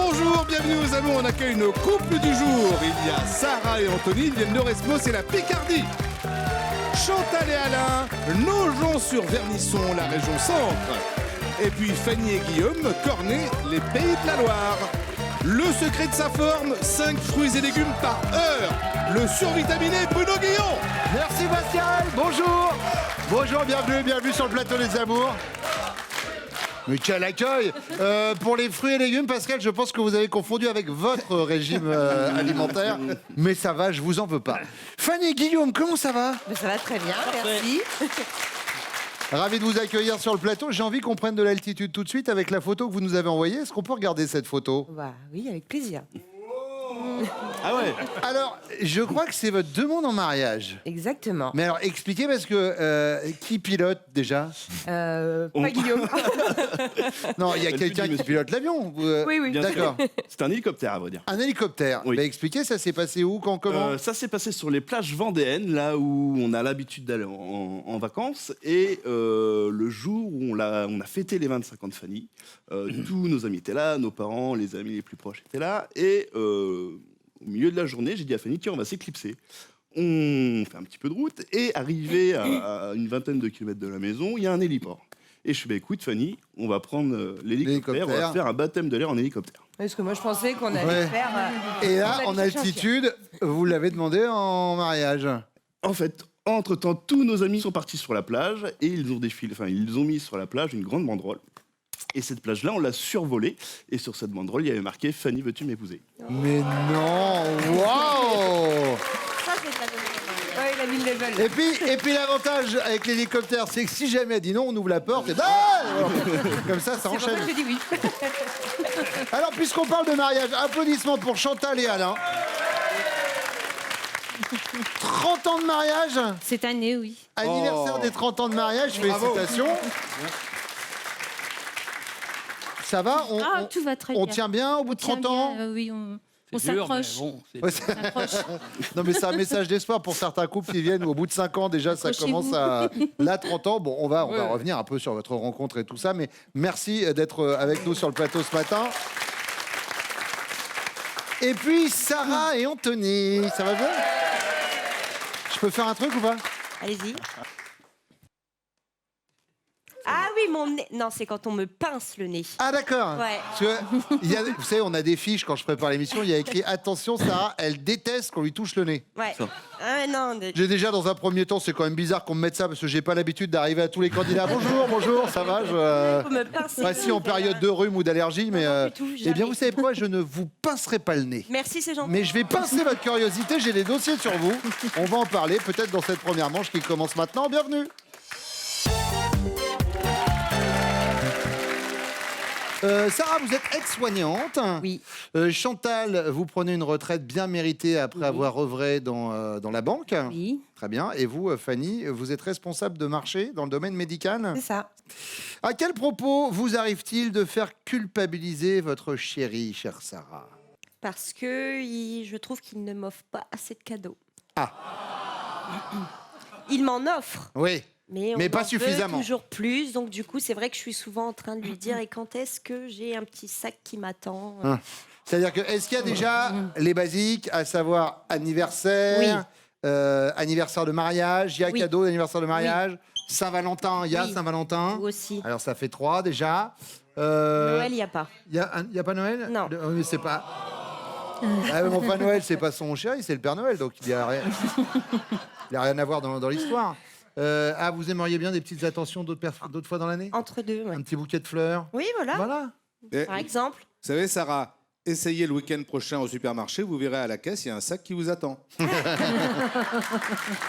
Bonjour, bienvenue aux Amours, on accueille nos couples du jour. Il y a Sarah et Anthony, ils viennent de Resmo, c'est la Picardie. Chantal et Alain, Nogent-sur-Vernisson, la région centre. Et puis Fanny et Guillaume, Cornet, les Pays de la Loire. Le secret de sa forme, 5 fruits et légumes par heure. Le survitaminé Bruno Guillon. Merci Pascal, bonjour. Bonjour, bienvenue sur le plateau des Amours. Mais quel accueil. Pour les fruits et légumes, Pascal, je pense que vous avez confondu avec votre régime alimentaire. Mais ça va, je vous en veux pas. Fanny et Guillaume, comment ça va? Ça va très bien, merci. Ravi de vous accueillir sur le plateau. J'ai envie qu'on prenne de l'altitude tout de suite avec la photo que vous nous avez envoyée. Est-ce qu'on peut regarder cette photo? Bah, oui, avec plaisir. Ah ouais. Alors, je crois que c'est votre demande en mariage. Exactement. Mais alors, expliquez parce que qui pilote déjà? Pas Guillaume. Non, il y a quelqu'un qui pilote l'avion. Oui. Bien D'accord. sûr. C'est un hélicoptère, à vrai dire. Un hélicoptère. Oui. Bah, expliquez, ça s'est passé où, quand, comment? Ça s'est passé sur les plages vendéennes, là où on a l'habitude d'aller en vacances. Et le jour où on a fêté les 25 ans de Fanny, tous nos amis étaient là, nos parents, les amis les plus proches étaient là. Et au milieu de la journée, j'ai dit à Fanny, tiens, on va s'éclipser. On fait un petit peu de route et arrivé à une vingtaine de kilomètres de la maison, il y a un héliport. Et je fais, bah, écoute Fanny, on va prendre l'hélicoptère, on va faire un baptême de l'air en hélicoptère. Parce que moi, je pensais qu'on allait Ouais. faire... Et là, on en allait chercher un altitude, vous l'avez demandé en mariage. En fait, entre-temps, tous nos amis sont partis sur la plage et ils ont mis sur la plage une grande banderole. Et cette plage-là, on l'a survolée. Et sur cette banderole, il y avait marqué « Fanny, veux-tu m'épouser ?» Mais non. Waouh. Ça, c'est de la bonne idée. Ouais, il a mis le level. Et puis l'avantage avec l'hélicoptère, c'est que si jamais elle dit non, on ouvre la porte et comme ça C'est pour ça enchaîne. que j'ai dit oui. Alors, puisqu'on parle de mariage, applaudissements pour Chantal et Alain. 30 ans de mariage. Cette année, oui. Anniversaire des 30 ans de mariage, félicitations. Ça va? Tout va très bien. On tient bien au bout de 30 ans? Oui, on s'accroche. Ouais, On s'accroche. Non, mais c'est un message d'espoir pour certains couples qui viennent où au bout de 5 ans, déjà, ça commence à... Là, 30 ans, bon, on va revenir un peu sur votre rencontre et tout ça, mais merci d'être avec nous sur le plateau ce matin. Et puis, Sarah et Anthony, ça va bien? Je peux faire un truc ou pas? Allez-y. Ah oui, mon nez. Non, c'est quand on me pince le nez. Ah d'accord. Ouais. Parce que, vous savez, on a des fiches quand je prépare l'émission, il y a écrit « Attention, Sarah, elle déteste qu'on lui touche le nez ». Ouais. Ah non. J'ai déjà, dans un premier temps, c'est quand même bizarre qu'on me mette ça, parce que j'ai pas l'habitude d'arriver à tous les candidats. Bonjour, ça va Faut me pincer. Pas si en période de rhume ou d'allergie, mais... Non, du tout, eh bien, jamais. vous savez quoi? Je ne vous pincerai pas le nez. Merci, c'est gentil. Mais je vais pincer votre curiosité, j'ai des dossiers sur vous. On va en parler, peut-être dans cette première manche qui commence maintenant. Bienvenue. Sarah, vous êtes aide-soignante. Oui. Chantal, vous prenez une retraite bien méritée après avoir œuvré dans la banque. Oui. Très bien. Et vous, Fanny, vous êtes responsable de marché dans le domaine médical. C'est ça. À quel propos vous arrive-t-il de faire culpabiliser votre chéri, chère Sarah? Parce que je trouve qu'il ne m'offre pas assez de cadeaux. Ah. Il m'en offre. Oui. Mais pas en veut suffisamment. toujours plus, donc du coup, c'est vrai que je suis souvent en train de lui dire et quand est-ce que j'ai un petit sac qui m'attend. Hein. C'est-à-dire que, est-ce qu'il y a déjà les basiques, à savoir anniversaire, anniversaire de mariage, il y a Oui. cadeau d'anniversaire de mariage, Saint-Valentin, il y a Oui. Saint-Valentin. Vous aussi. Alors ça fait 3 déjà. Noël, il n'y a pas. Il y a pas Noël? Non. Mais c'est pas... Ah, mais mon Père Noël, c'est pas son chéri, c'est le Père Noël, donc il n'y a rien... il a rien à voir dans l'histoire. Vous aimeriez bien des petites attentions d'autres fois dans l'année? Entre deux, ouais. Un petit bouquet de fleurs? Oui, voilà. Voilà. Par exemple. Vous savez, Sarah, essayez le week-end prochain au supermarché, vous verrez à la caisse, il y a un sac qui vous attend.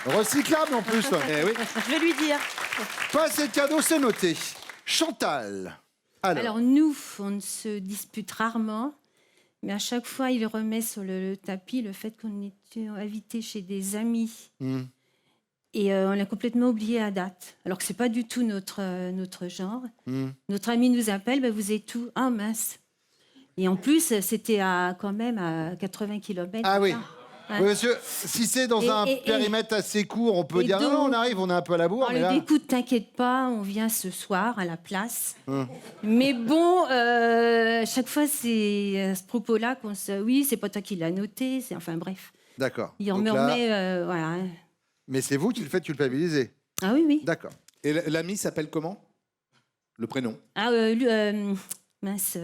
Recyclable en plus. Eh oui. Je vais lui dire. Pas assez de cadeaux, c'est noté. Chantal. Alors nous, on se dispute rarement, mais à chaque fois, il remet sur le tapis le fait qu'on était invité chez des amis. Et on l'a complètement oublié à date. Alors que c'est pas du tout notre genre. Notre ami nous appelle, ben, vous êtes où? Ah mince. Et en plus, c'était quand même à 80 km. Ah oui. Hein. Oui, monsieur, si c'est dans un périmètre assez court, on peut et dire donc, non, on arrive, on est un peu à la bourre. On Mais lui là... dit, écoute, t'inquiète pas, on vient ce soir à la place. Mais bon, chaque fois, c'est à ce propos-là qu'on se... Oui, c'est pas toi qui l'as noté. Enfin, bref. D'accord. Il en Donc me là- remet... voilà. Mais c'est vous qui le faites culpabiliser. Ah oui, oui. D'accord. Et l'ami s'appelle comment? Le prénom? Ah, mince...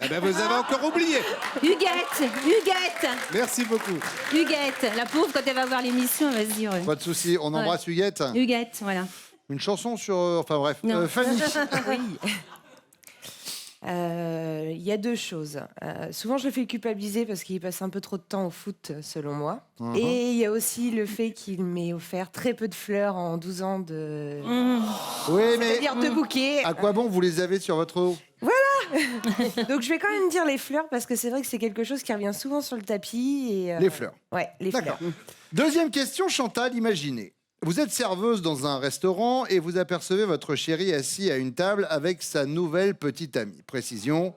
Eh ben, vous avez encore oublié. Huguette. Merci beaucoup. Huguette. La pauvre, quand elle va voir l'émission, elle va se dire... Pas de souci, on embrasse Huguette. Huguette, voilà. Une chanson sur... Enfin bref. Non. Fanny. Oui. Il y a deux choses. Souvent, je le fais culpabiliser parce qu'il passe un peu trop de temps au foot, selon moi. Et il y a aussi le fait qu'il m'ait offert très peu de fleurs en 12 ans de... Oui, mais C'est-à-dire de bouquets. à quoi bon vous les avez sur votre haut? Donc, je vais quand même dire les fleurs parce que c'est vrai que c'est quelque chose qui revient souvent sur le tapis. Et, Les fleurs. Ouais, les fleurs. D'accord. Deuxième question, Chantal, imaginez. Vous êtes serveuse dans un restaurant et vous apercevez votre chéri assis à une table avec sa nouvelle petite amie. Précision,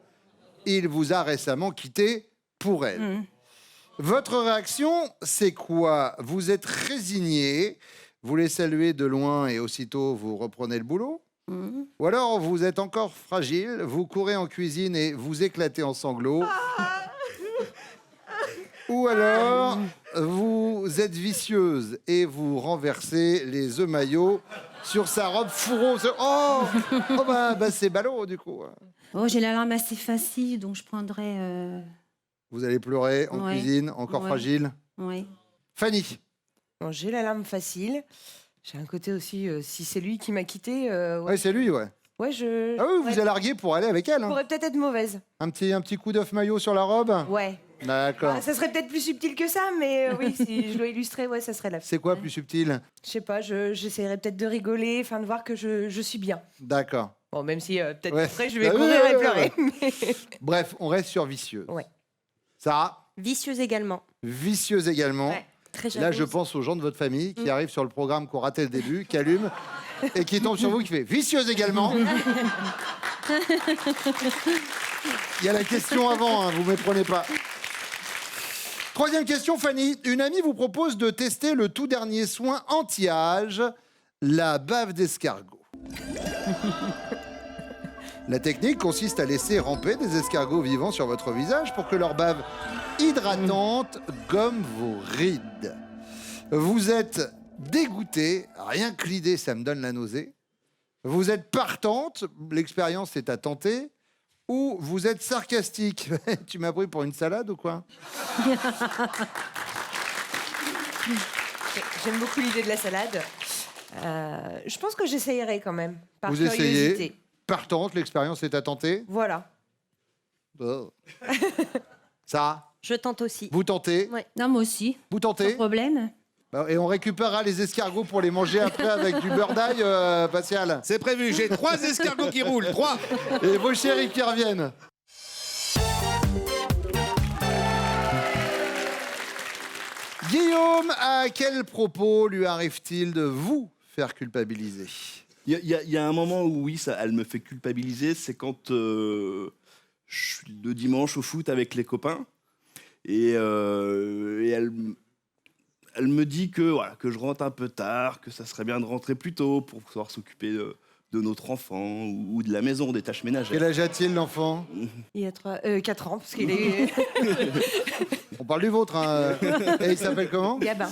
il vous a récemment quitté pour elle. Votre réaction, c'est quoi? Vous êtes résigné, vous les saluez de loin et aussitôt vous reprenez le boulot? Ou alors vous êtes encore fragile, vous courez en cuisine et vous éclatez en sanglots? Ou alors, vous êtes vicieuse et vous renversez les œufs maillots sur sa robe fourreau. Oh, bah c'est ballot, du coup. Oh, j'ai l'alarme assez facile, donc je prendrais... Vous allez pleurer en Ouais. cuisine, encore Ouais. fragile. Oui. Fanny, Bon, j'ai la larme facile. J'ai un côté aussi, si c'est lui qui m'a quitté, ouais. ouais, c'est lui, ouais. Ouais, je... Ah oui, vous ouais. a largué pour aller avec elle. Je Hein. pourrais peut-être être mauvaise. Un petit coup d'œuf maillot sur la robe. Ouais. D'accord. Ça serait peut-être plus subtil que ça, mais oui, si je dois illustrer, ouais, ça serait la... C'est quoi plus subtil? Je sais pas, j'essaierai peut-être de rigoler, enfin de voir que je suis bien. D'accord. Bon, même si peut-être Ouais. après je vais Ah oui, courir ouais, et ouais, pleurer. Bref, on reste sur vicieux. Ouais. Sarah, Vicieuse également. vicieuse également. Ouais. Très Là, je jalouse. pense aux gens de votre famille qui arrivent sur le programme qu'on ratait le début, qui allument et qui tombent sur vous, qui fait vicieuse également. Il y a la question avant, hein, vous ne me prenez pas. Troisième question, Fanny. Une amie vous propose de tester le tout dernier soin anti-âge, la bave d'escargot. La technique consiste à laisser ramper des escargots vivants sur votre visage pour que leur bave hydratante gomme vos rides. Vous êtes dégoûté, rien que l'idée, ça me donne la nausée. Vous êtes partante, l'expérience est à tenter. Ou vous êtes sarcastique. Tu m'as pris pour une salade ou quoi? J'aime beaucoup l'idée de la salade. Je pense que j'essayerai quand même, par Vous curiosité. essayez. Partante, l'expérience est à tenter. Voilà. Oh. Ça, Je tente aussi. vous tentez? Ouais. Non, moi aussi. Vous Pas tentez? de problème. Bah, et on récupérera les escargots pour les manger après avec du beurre d'ail, Pascal. C'est prévu, j'ai 3 escargots qui roulent. 3. Et vos chéris qui reviennent. Guillaume, à quel propos lui arrive-t-il de vous faire culpabiliser? Il y a un moment où oui, elle me fait culpabiliser, c'est quand je suis le dimanche au foot avec les copains et elle me dit que, voilà, que je rentre un peu tard, que ça serait bien de rentrer plus tôt pour pouvoir s'occuper de notre enfant ou de la maison, des tâches ménagères. Quel âge a-t-il, l'enfant? Il y a 4 ans, parce qu'il est On parle du vôtre, hein. Et il s'appelle comment? Gabin.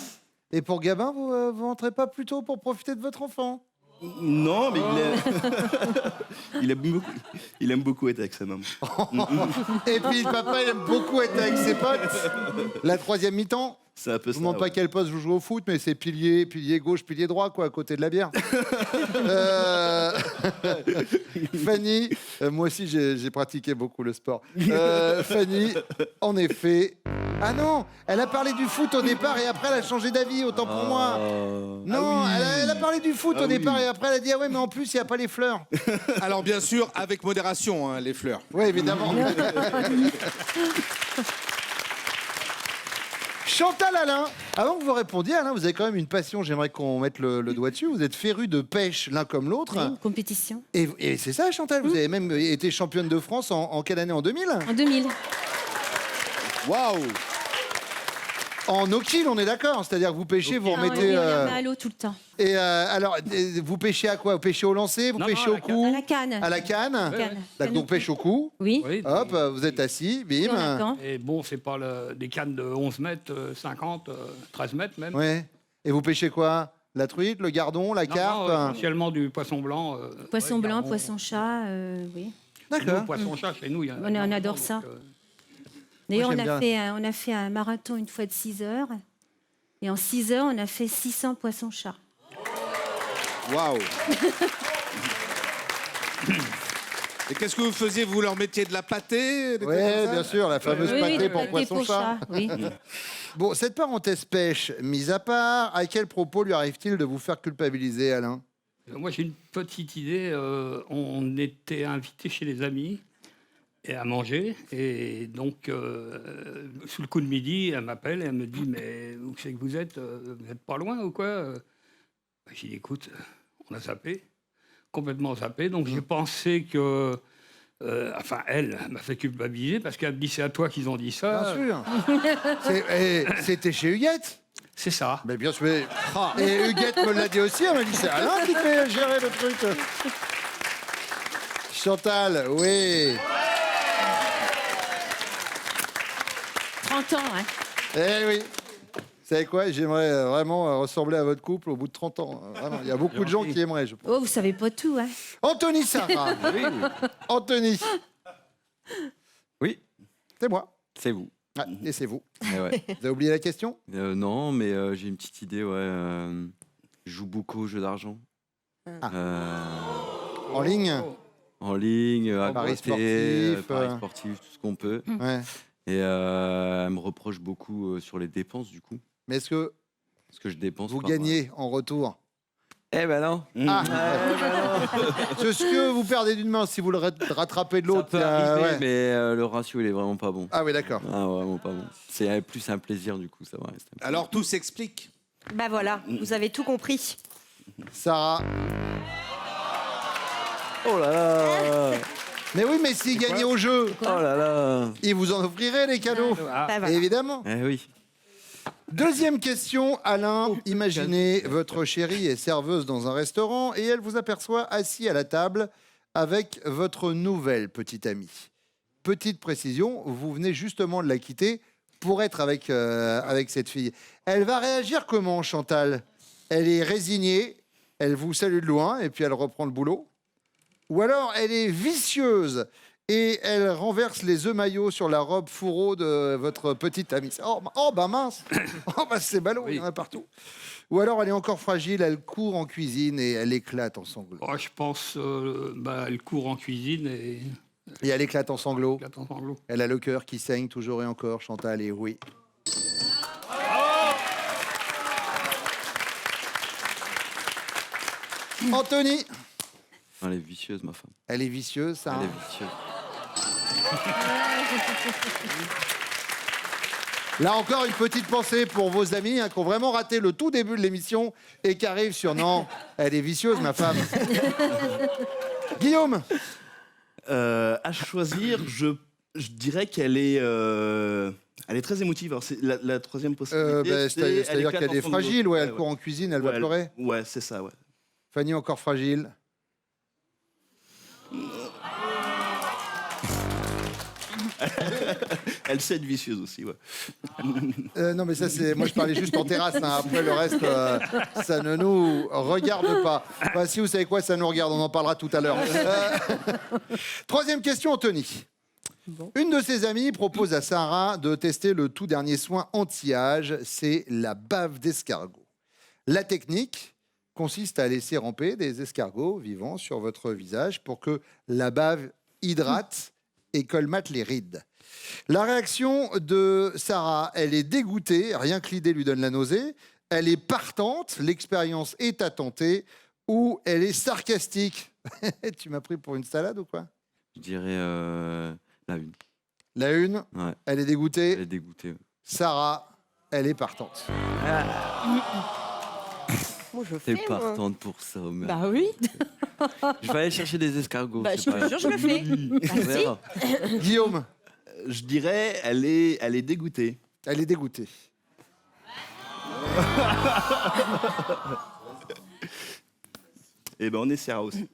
Et pour Gabin, vous rentrez pas plus tôt pour profiter de votre enfant? Non, mais il aime beaucoup être avec sa maman. Et puis le papa, il aime beaucoup être avec ses potes. La troisième mi-temps, C'est un peu je ça. vous demande pas ouais. quel poste vous jouez au foot, mais c'est pilier gauche, pilier droit, quoi, à côté de la bière. Fanny, moi aussi j'ai pratiqué beaucoup le sport. Fanny, en effet... Ah non, elle a parlé du foot au départ et après elle a changé d'avis, autant pour moi. Non, elle a parlé du foot au départ et après elle a dit ah ouais mais en plus il n'y a pas les fleurs. Alors bien sûr, avec modération, hein, les fleurs. Oui évidemment. Chantal Alain, avant que vous répondiez, Alain, vous avez quand même une passion, j'aimerais qu'on mette le doigt dessus. Vous êtes férus de pêche l'un comme l'autre. Oui, compétition. Et c'est ça Chantal, vous avez même été championne de France en quelle année? En 2000? En 2000. Waouh! En no kill, on est d'accord. C'est-à-dire que vous pêchez, vous Ah, oui, remettez. on met à l'eau tout le temps. Et alors, vous pêchez à quoi? Vous pêchez au lancer? Vous Non, pêchez non, au à la coup? À la canne. À la canne? Canne. D'accord, donc pêche au coup. Oui. Oui, Hop, vous êtes assis, Et bim. on attend. et bon, c'est pas des cannes de 11 mètres, 50, 13 mètres même. Ouais. Et vous pêchez quoi? La truite, le gardon, la Non, carpe? non, essentiellement du poisson blanc. Poisson ouais, blanc, gardon. poisson chat, oui. D'accord. Nous, poisson chat, chez nous, il y en a On énormément, adore donc, ça. D'ailleurs, Moi, j'aime on a fait un marathon une fois de 6 heures. Et en 6 heures, on a fait 600 poissons chats. Waouh. Et qu'est-ce que vous faisiez? Vous leur mettiez de la pâtée? des trucs Oui, comme ça bien sûr, la fameuse pâtée pour poisson chat. Oui. Bon, cette parenthèse pêche mise à part, à quel propos lui arrive-t-il de vous faire culpabiliser, Alain? Moi, j'ai une petite idée. On était invités chez des amis et à manger. Et donc, sous le coup de midi, elle m'appelle et elle me dit, mais où c'est que vous êtes pas loin ou quoi? J'ai dit, écoute, on a zappé, complètement zappé. Donc, j'ai pensé que... enfin, elle m'a fait culpabiliser parce qu'elle me dit, c'est à toi qu'ils ont dit ça. Bien sûr. C'était chez Huguette? C'est ça. Mais bien sûr. Et Huguette me l'a dit aussi, elle m'a dit c'est Alain qui fait gérer le truc. Chantal, oui. 30 ans, hein. Eh oui. Vous savez quoi? J'aimerais vraiment ressembler à votre couple au bout de 30 ans. Vraiment, il y a beaucoup de gens qui aimeraient, je pense. Oh, vous savez pas tout, hein. Anthony Sarah. Anthony. Oui, C'est moi. c'est vous. Ah, et c'est vous. Eh ouais. Vous avez oublié la question? Non, mais j'ai une petite idée. Ouais, je joue beaucoup aux jeux d'argent. En ligne? En ligne, à Paris côté, sportif, paris sportif, tout ce qu'on peut. Ouais. Et elle me reproche beaucoup sur les dépenses, du coup. Mais est-ce que Parce que je dépense vous pas, gagnez en retour? Eh ben non. Ah, c'est ce que vous perdez d'une main si vous le rattrapez de Ça l'autre. peut arriver, mais le ratio, il est vraiment pas bon. Ah oui, d'accord. Ah, vraiment pas bon. C'est plus un plaisir, du coup, ça va rester. Alors tout s'explique. Bah voilà, vous avez tout compris. Sarah. Oh là là. Mais oui, mais s'il gagnait au jeu, Oh là là. il vous en offrirait les cadeaux. Ah, Bah voilà. Évidemment. Eh oui. Deuxième question, Alain. Imaginez votre chérie est serveuse dans un restaurant et elle vous aperçoit assis à la table avec votre nouvelle petite amie. Petite précision, vous venez justement de la quitter pour être avec cette fille. Elle va réagir comment, Chantal? Elle est résignée, elle vous salue de loin et puis elle reprend le boulot? Ou alors elle est vicieuse et elle renverse les œufs maillots sur la robe fourreau de votre petite amie? Oh bah mince. Oh bah c'est ballot, il y en a partout. Ou alors elle est encore fragile, elle court en cuisine et elle éclate en sanglots. oh, je pense, elle court en cuisine et Et elle éclate en sanglots. elle attend en l'eau. Elle a le cœur qui saigne toujours et encore, Chantal, et oui. Anthony. Elle est vicieuse, ma femme. Elle est vicieuse, ça. Elle hein. est vicieuse. Là encore, une petite pensée pour vos amis qui ont vraiment raté le tout début de l'émission et qui arrivent sur non, elle est vicieuse, ma femme. Guillaume. À choisir, je dirais qu'elle est, elle est très émotive. Alors, c'est la troisième possibilité. C'est-à-dire éclate qu'elle en est sanglots. fragile, ouais, elle Ouais, court en cuisine, elle ouais, va pleurer. Ouais, c'est ça, ouais. Fanny encore fragile. Elle sait être vicieuse aussi, ouais. Non, mais ça, c'est. Moi, je parlais juste en terrasse. Hein. Après, le reste, ça ne nous regarde pas. Enfin, si vous savez quoi, ça nous regarde. On en parlera tout à l'heure. Troisième question, Anthony. Une de ses amies propose à Sarah de tester le tout dernier soin anti-âge. C'est la bave d'escargot. La technique consiste à laisser ramper des escargots vivants sur votre visage pour que la bave hydrate et colmate les rides. La réaction de Sarah, elle est dégoûtée, rien que l'idée lui donne la nausée. Elle est partante, l'expérience est à tenter, ou elle est sarcastique. Tu m'as pris pour une salade ou quoi? Je dirais la une. La une, Ouais, elle est dégoûtée. elle est dégoûtée. Ouais. Sarah, elle est partante. Moi, je T'es fais, moi. partante pour ça, mais... Bah oui. Je vais aller chercher des escargots. Bah, c'est je pas te jure, je le fais. On verra. Guillaume, Je dirais, elle est dégoûtée. elle est dégoûtée. Et ben on essaiera aussi.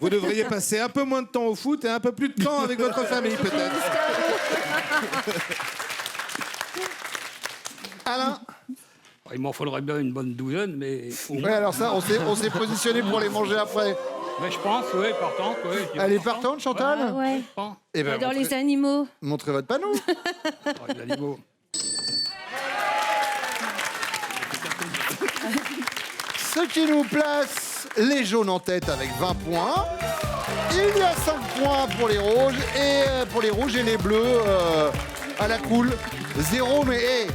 Vous devriez passer un peu moins de temps au foot et un peu plus de temps avec votre famille, peut-être. Alain? Il m'en faudrait bien une bonne douzaine, mais... Ouais, alors ça, on s'est positionné pour les manger après. Mais je pense, oui, partante. Oui, Elle est partante, Chantal? Ah ouais. Eh ben, J'adore les animaux. montrez votre panneau. Les animaux. Ce qui nous place les jaunes en tête avec 20 points. Il y a 5 points pour les rouges et les bleus à la cool. 0, mais hey,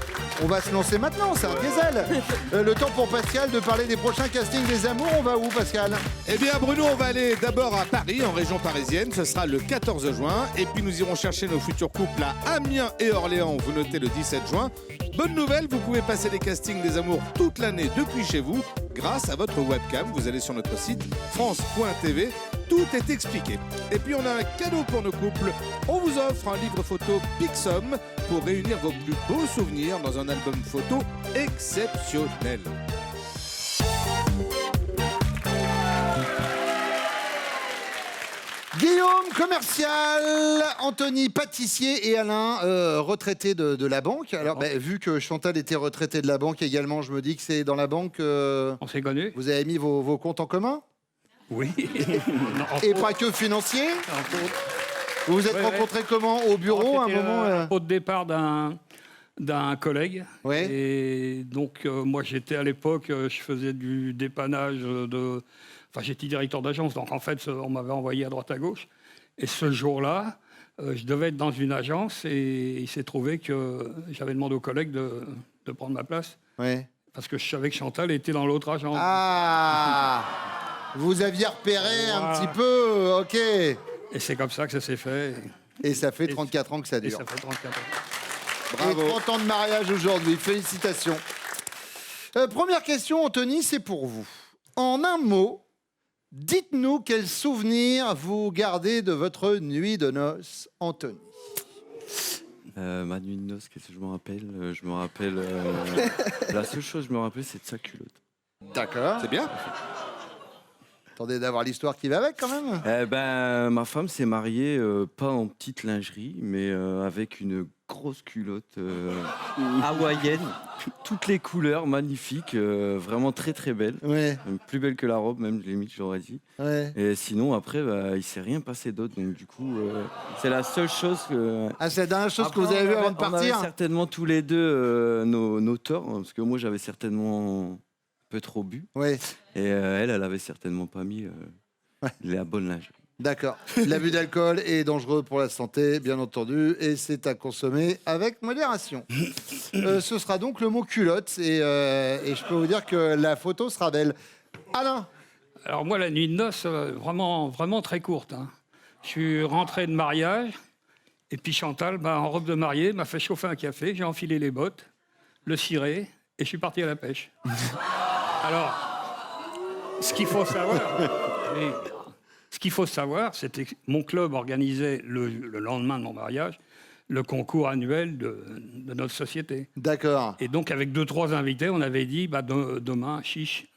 on va se lancer maintenant, c'est un diesel. Le temps pour Pascal de parler des prochains castings des amours. On va où, Pascal? Eh bien, Bruno, on va aller d'abord à Paris, en région parisienne. Ce sera le 14 juin. Et puis, nous irons chercher nos futurs couples à Amiens et Orléans. Vous notez le 17 juin. Bonne nouvelle, vous pouvez passer les castings des amours toute l'année depuis chez vous grâce à votre webcam. Vous allez sur notre site france.tv. Tout est expliqué. Et puis, on a un cadeau pour nos couples. On vous offre un livre photo Pixum pour réunir vos plus beaux souvenirs dans un album photo exceptionnel. Guillaume, commercial, Anthony, pâtissier et Alain, retraité de la banque. Alors, vu que Chantal était retraité de la banque également, je me dis que c'est dans la banque... On s'est connus. Vous avez mis vos comptes en commun? Oui. Et pas que financier? Vous vous êtes rencontrés comment? Au bureau, à un moment Au départ d'un collègue. Ouais. Et donc, moi, j'étais à l'époque, je faisais du dépannage de... Enfin, j'étais directeur d'agence, donc en fait, on m'avait envoyé à droite à gauche. Et ce jour-là, je devais être dans une agence et il s'est trouvé que j'avais demandé au collègue de prendre ma place. Ouais. Parce que je savais que Chantal était dans l'autre agence. Ah! Vous aviez repéré un petit peu, ok. Et c'est comme ça que ça s'est fait. Et ça fait 34 ans que ça Et dure. ça fait 34 ans. Bravo. Et 30 ans de mariage aujourd'hui, félicitations. Première question, Anthony, c'est pour vous. En un mot, dites-nous quel souvenir vous gardez de votre nuit de noces, Anthony. Ma nuit de noces, qu'est-ce que je me rappelle? Je me rappelle... la seule chose que je me rappelle, c'est de sa culotte. D'accord. C'est bien. Attendez d'avoir l'histoire qui va avec quand même. Ma femme s'est mariée, pas en petite lingerie, mais avec une grosse culotte hawaïenne, toutes les couleurs, magnifiques, vraiment très très belle. Ouais. Plus belle que la robe, même, limite, j'aurais dit. Ouais. Et sinon, après, il s'est rien passé d'autre, donc du coup, c'est la seule chose que... Ah, c'est la dernière chose Après, que vous avez vue avant de on avait partir? certainement tous les deux nos torts, parce que moi, j'avais certainement un peu trop bu. Oui. Et elle avait certainement pas mis la bonne lingerie. D'accord. L'abus d'alcool est dangereux pour la santé, bien entendu, et c'est à consommer avec modération. Ce sera donc le mot culotte, et je peux vous dire que la photo sera belle. Alain? Alors moi, la nuit de noces, vraiment, vraiment très courte. Hein. Je suis rentré de mariage, et puis Chantal, en robe de mariée, m'a fait chauffer un café, j'ai enfilé les bottes, le ciré, et je suis parti à la pêche. Alors, ce qu'il faut savoir, c'était que mon club organisait le lendemain de mon mariage le concours annuel de notre société. D'accord. Et donc, avec 2-3 invités, on avait dit, demain, chiche,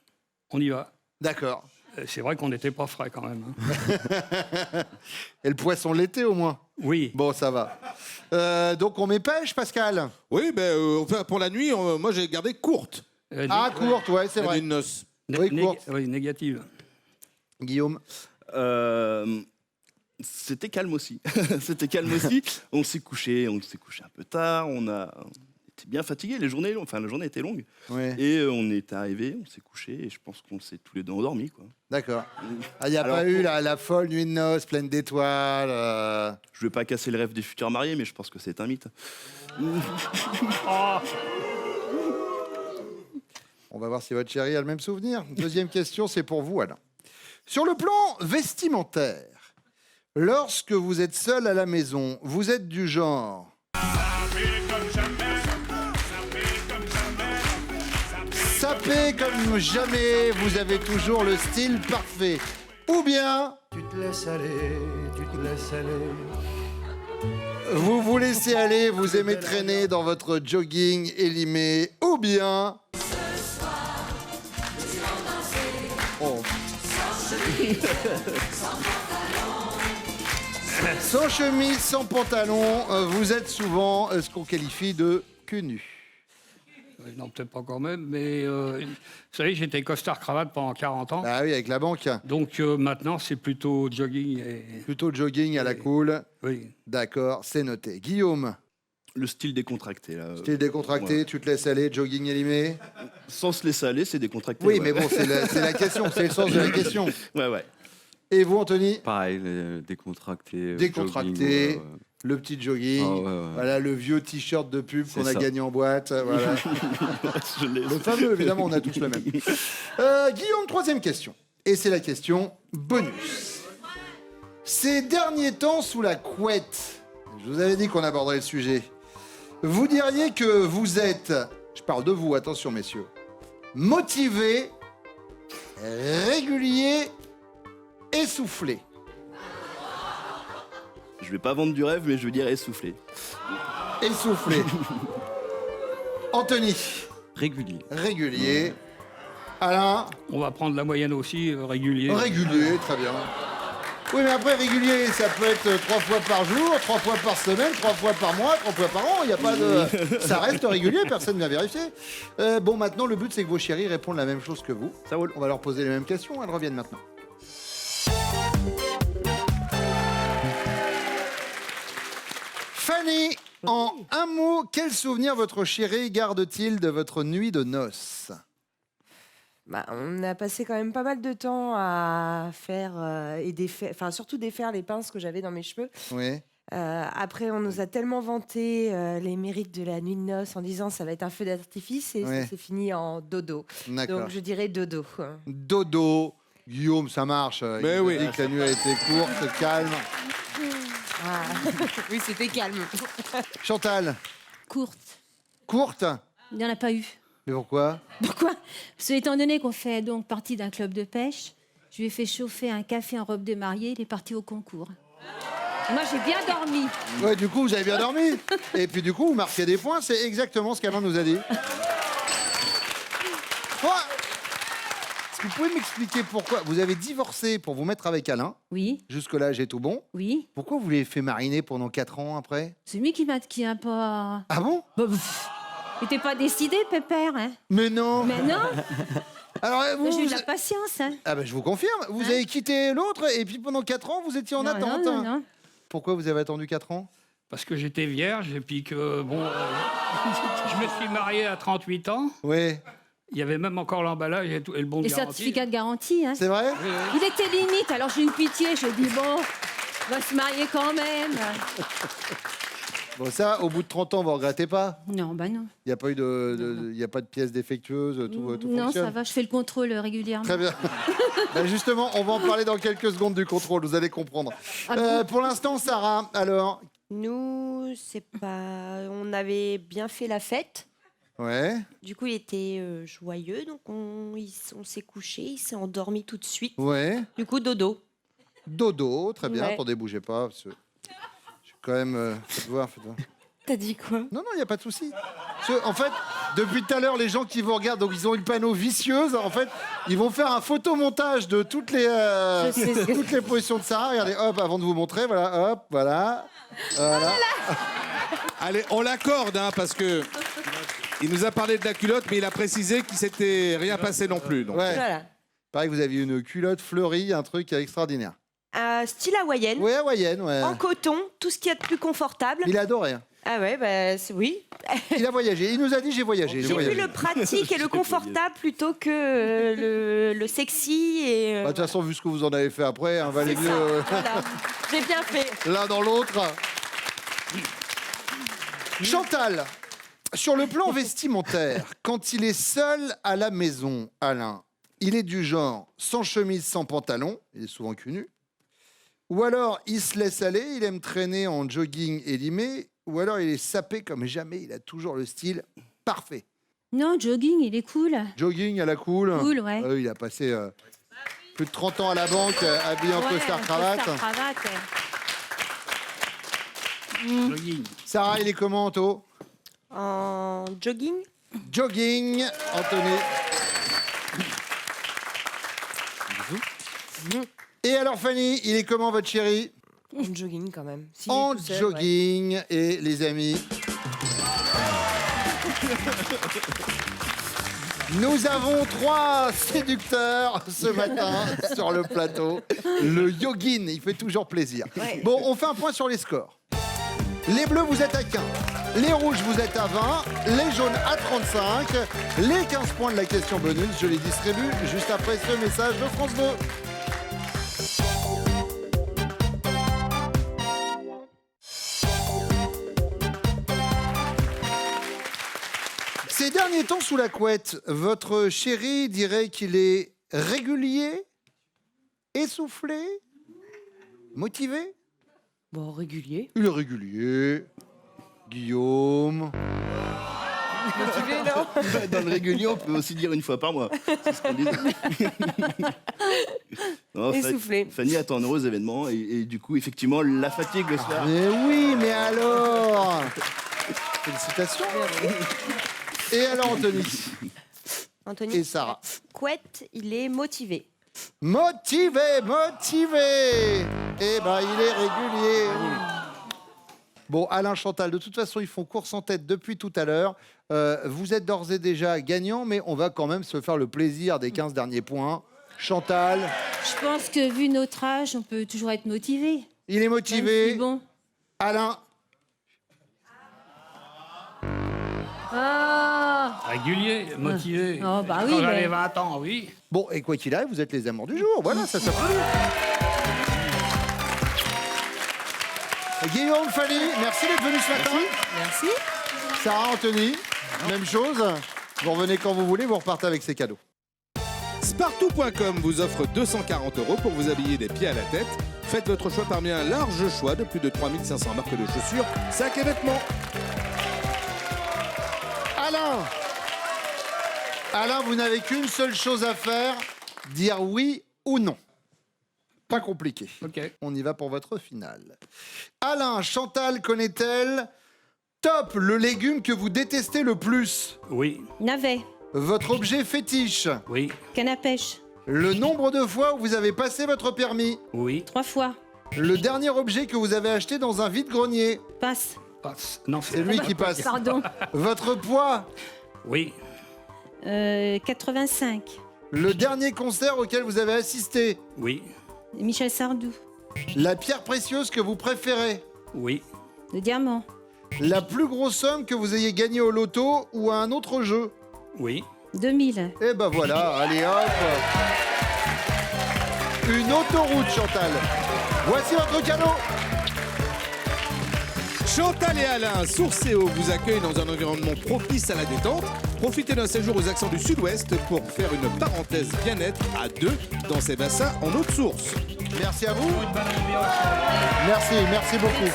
on y va. D'accord. C'est vrai qu'on n'était pas frais quand même. Hein. Et le poisson l'été au moins? Oui. Bon, ça va. Donc on met pêche, Pascal? Oui, enfin, pour la nuit, moi j'ai gardé courte. Courte, ouais, c'est La vrai. nuit de noces. Oui, courte. Oui, négative. Guillaume? C'était calme aussi. C'était calme aussi. On s'est couché un peu tard. On était bien fatigués. La journée était longue. Ouais. Et on est arrivé, on s'est couché et je pense qu'on s'est tous les deux endormis, quoi. D'accord. Il n'y a pas eu la folle nuit de noces pleine d'étoiles Je ne vais pas casser le rêve des futurs mariés, mais je pense que c'est un mythe. On va voir si votre chérie a le même souvenir. Deuxième question, c'est pour vous, Alain. Sur le plan vestimentaire, lorsque vous êtes seul à la maison, vous êtes du genre... sapé comme jamais, vous avez toujours le style parfait. Ou bien... tu te laisses aller, tu te laisses aller. Vous vous laissez aller, vous aimez traîner dans votre jogging élimé. Ou bien... Sans chemise, sans pantalon, vous êtes souvent ce qu'on qualifie de cul nu. Non, peut-être pas quand même, mais vous savez, j'étais costard-cravate pendant 40 ans. Ah oui, avec la banque. Donc maintenant, c'est plutôt jogging. Plutôt jogging à la cool. Oui. D'accord, c'est noté. Guillaume, Le style décontracté. Là. style décontracté, Ouais. tu te laisses aller, jogging élimé. Sans se laisser aller, c'est décontracté. Oui, ouais. mais bon, c'est la question, c'est le sens de la question. Ouais. Et vous, Anthony? Pareil, décontracté. Décontracté, jogging, le petit jogging, Ah ouais. voilà le vieux t-shirt de pub C'est qu'on a ça. gagné en boîte. Voilà. Je l'ai. Le fameux, évidemment, on a tous le même. Guillaume, troisième question. Et c'est la question bonus. Ces derniers temps sous la couette, je vous avais dit qu'on aborderait le sujet, vous diriez que vous êtes, je parle de vous, attention messieurs, motivé, régulier, essoufflé. Je vais pas vendre du rêve, mais je veux dire essoufflé. Essoufflé. Anthony, Régulier. régulier. Alain, On va prendre la moyenne aussi, régulier. régulier, très bien. Oui, mais après, régulier, ça peut être 3 fois par jour, 3 fois par semaine, 3 fois par mois, 3 fois par an. Il n'y a pas de. Ça reste régulier, personne ne vient vérifier. Bon, maintenant, le but, c'est que vos chéris répondent la même chose que vous. Ça roule. On va leur poser les mêmes questions, elles reviennent maintenant. Fanny, en un mot, quel souvenir votre chéri garde-t-il de votre nuit de noces? Bah, on a passé quand même pas mal de temps à faire et enfin surtout défaire les pinces que j'avais dans mes cheveux. Oui. Après, on nous a tellement vanté les mérites de la nuit de noces en disant ça va être un feu d'artifice et Ouais. ça s'est fini en dodo. D'accord. Donc je dirais dodo. Dodo. Guillaume, ça marche. Mais Il oui. dit que la nuit a été courte, calme. Ah. Oui, c'était calme. Chantal, Courte. courte. Il n'y en a pas eu. Mais pourquoi? Pourquoi? Parce que étant donné qu'on fait donc partie d'un club de pêche, je lui ai fait chauffer un café en robe de mariée, il est parti au concours. Et moi, j'ai bien dormi. Ouais, du coup, vous avez bien dormi. Et puis, du coup, vous marquez des points. C'est exactement ce qu'Alain nous a dit. Quoi? Est-ce que vous pouvez m'expliquer pourquoi vous avez divorcé pour vous mettre avec Alain? Oui, Jusque-là, j'ai tout bon. oui. Pourquoi vous l'avez fait mariner pendant 4 ans après? C'est lui qui a pas... Ah bon? Bah, il n'était pas décidé, Pépère. Hein. Mais non. Mais non, Alors, vous... j'ai eu de la patience. Hein. Ah ben, je vous confirme. Vous avez quitté l'autre et puis pendant 4 ans, vous étiez en Non, attente. non, non. Pourquoi vous avez attendu 4 ans? Parce que j'étais vierge et puis que, bon, je me suis marié à 38 ans. Oui. Il y avait même encore l'emballage et, et le bon de Les garantie. certificats de garantie. Hein. C'est vrai? Il était limite, alors j'ai eu pitié. J'ai dit, bon, on va se marier quand même. Bon, ça, au bout de 30 ans, vous regrettez pas? Non, bah non. Il n'y a pas eu y a pas de pièces défectueuses, tout Non, fonctionne? ça va, je fais le contrôle régulièrement. Très bien. Ben justement, on va en parler dans quelques secondes du contrôle, vous allez comprendre. Ah bon Pour l'instant, Sarah, alors? Nous, c'est pas. On avait bien fait la fête. Ouais. Du coup, il était joyeux, donc on s'est couché, il s'est endormi tout de suite. Ouais. Du coup, dodo. Dodo, très bien. Ouais. Attendez, bougez pas. Parce que je suis quand même... faites voir, faites voir. T'as dit quoi? Non, non, il n'y a pas de souci. Parce que, en fait, depuis tout à l'heure, les gens qui vous regardent, donc ils ont une panneau vicieuse. En fait, ils vont faire un photomontage de toutes les positions de Sarah. Regardez, hop, avant de vous montrer, voilà, hop, voilà. Voilà. Allez, on l'accorde, hein, parce que il nous a parlé de la culotte, mais il a précisé qu'il s'était rien passé non plus. Donc. Ouais. Voilà. Pareil que vous aviez une culotte fleurie, un truc extraordinaire. Style hawaïenne, Ouais, hawaïenne, ouais. en coton, tout ce qu'il y a de plus confortable. Il a adoré. Hein. Ah ouais, bah oui. Il a voyagé. Il nous a dit j'ai voyagé. J'ai voyagé. vu le pratique et le confortable plutôt que le sexy. Et, Bah, de toute façon, vu ce que vous en avez fait après, hein, valait c'est mieux ça. Voilà. J'ai bien fait. l'un dans l'autre. Chantal, sur le plan vestimentaire, quand il est seul à la maison, Alain, il est du genre sans chemise, sans pantalon, il est souvent cul nu, ou alors il se laisse aller, il aime traîner en jogging élimé, ou alors il est sapé comme jamais, il a toujours le style parfait. Non, jogging, il est cool. Jogging à la cool. Cool, ouais. Il a passé plus de 30 ans à la banque, habillé en Ouais, costard-cravate. costard-cravate. Jogging. Sarah, il est comment, Anto? En jogging. Jogging, Anthony. Et alors Fanny, il est comment votre chéri? En jogging quand même. S'il En est tout seul, jogging. Et les amis, nous avons 3 séducteurs ce matin sur le plateau. Le yogin, il fait toujours plaisir. Ouais. Bon, on fait un point sur les scores. Les bleus, vous êtes à 15. Les rouges, vous êtes à 20. Les jaunes, à 35. Les 15 points de la question bonus, je les distribue juste après ce message de France 2. Ces derniers temps sous la couette, votre chéri dirait qu'il est régulier, essoufflé, motivé? Bon, régulier. Il est régulier. Guillaume. Motivé, non? Dans le régulier, on peut aussi dire une fois par mois. C'est ce qu'on dit. Non, Essoufflé. Fanny attend un heureux événement et du coup, effectivement, la fatigue le soir. Mais oui, mais alors félicitations. Et alors Anthony Anthony. et Sarah. Couette, il est motivé. Motivé. Eh ben, il est régulier. Bon, Alain, Chantal, de toute façon, ils font course en tête depuis tout à l'heure. Vous êtes d'ores et déjà gagnant, mais on va quand même se faire le plaisir des 15 derniers points. Chantal, Je pense que vu notre âge, on peut toujours être motivé. il est Même motivé. si, bon. Alain, Ah Régulier, motivé. Oh, bah oui, Quand mais- j'avais 20 ans, oui. bon, et quoi qu'il arrive, vous êtes les amours du jour. Voilà, ça s'applaudit. Guillaume, Fanny, merci d'être venu ce matin. Merci. Sarah, Anthony, même chose. Vous revenez quand vous voulez, vous repartez avec ces cadeaux. Spartou.com vous offre 240 € pour vous habiller des pieds à la tête. Faites votre choix parmi un large choix de plus de 3500 marques de chaussures, sacs et vêtements. Alain, vous n'avez qu'une seule chose à faire, dire oui ou non. Pas compliqué. Ok. On y va pour votre finale. Alain, Chantal connaît-elle top le légume que vous détestez le plus? Oui, Navet, Votre objet fétiche? oui, canne à pêche, Le nombre de fois où vous avez passé votre permis? oui. 3 fois. Le dernier objet que vous avez acheté dans un vide-grenier? Passe. Passe. Non, C'est lui qui passe. Pardon. Votre poids? Oui, 85. Le dernier concert auquel vous avez assisté? oui, Michel Sardou. La pierre précieuse que vous préférez? oui. Le diamant. La plus grosse somme que vous ayez gagnée au loto ou à un autre jeu? Oui. 2000. Et ben voilà, allez hop. Une autoroute, Chantal. Voici votre cadeau. Chantal et Alain, Source et Eau vous accueillent dans un environnement propice à la détente. Profitez d'un séjour aux accents du Sud-Ouest pour faire une parenthèse bien-être à 2 dans ces bassins en eau de source. Merci à vous. Merci beaucoup.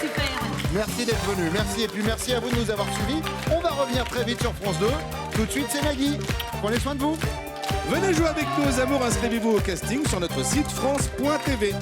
Merci d'être venu. Merci et puis merci à vous de nous avoir suivis. On va revenir très vite sur France 2. Tout de suite, c'est Nagui. Prenez soin de vous. Venez jouer avec nos amours, inscrivez-vous au casting sur notre site France.tv.